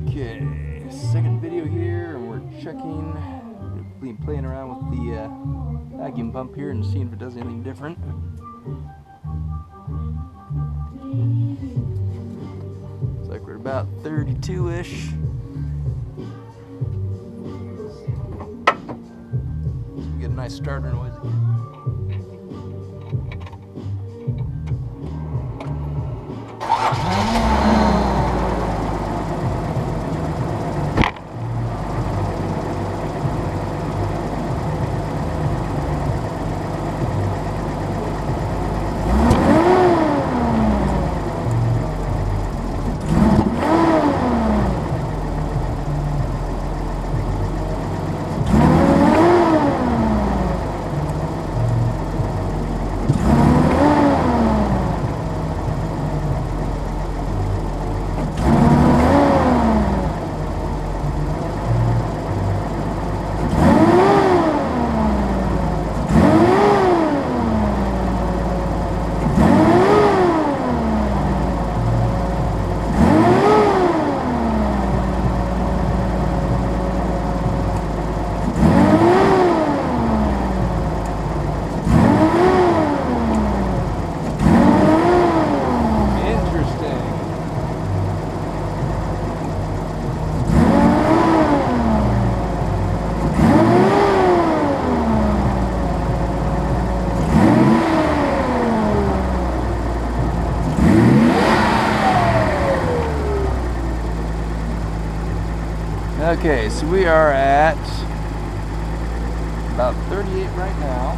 Okay, second video here, and we're checking, playing around with the vacuum pump here and seeing if it does anything different. Looks like we're about 32-ish. Get a nice starter noise again. Okay, so we are at about 38 right now.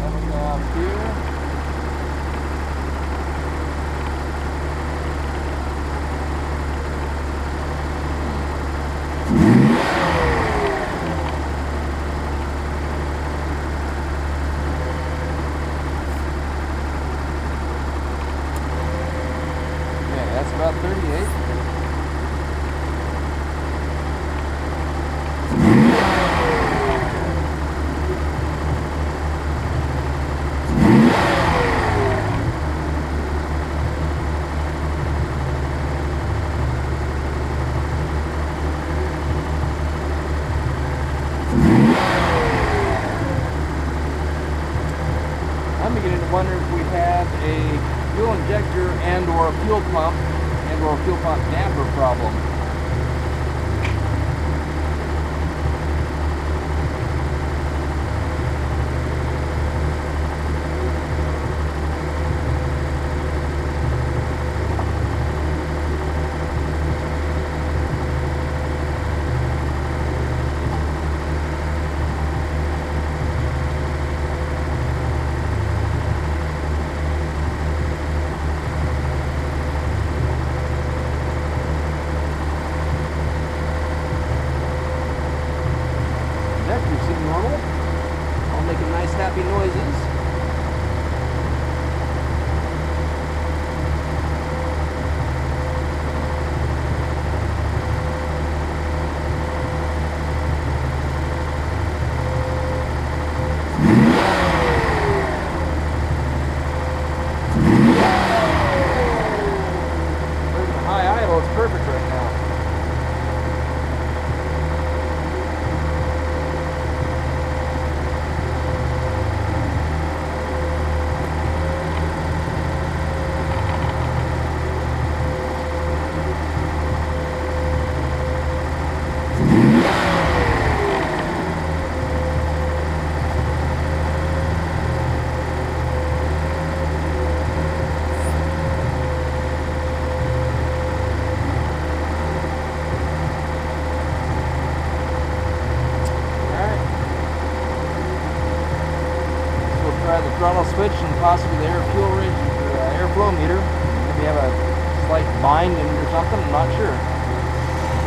Coming down here. That's about 38. I'm beginning to wonder if we have a fuel injector and or a fuel pump or a fuel pump damper problem. Seem normal, all making nice happy noises. There's a high idle, it's perfect right now. The throttle switch and possibly the airflow meter. Maybe have a slight binding or something, I'm not sure.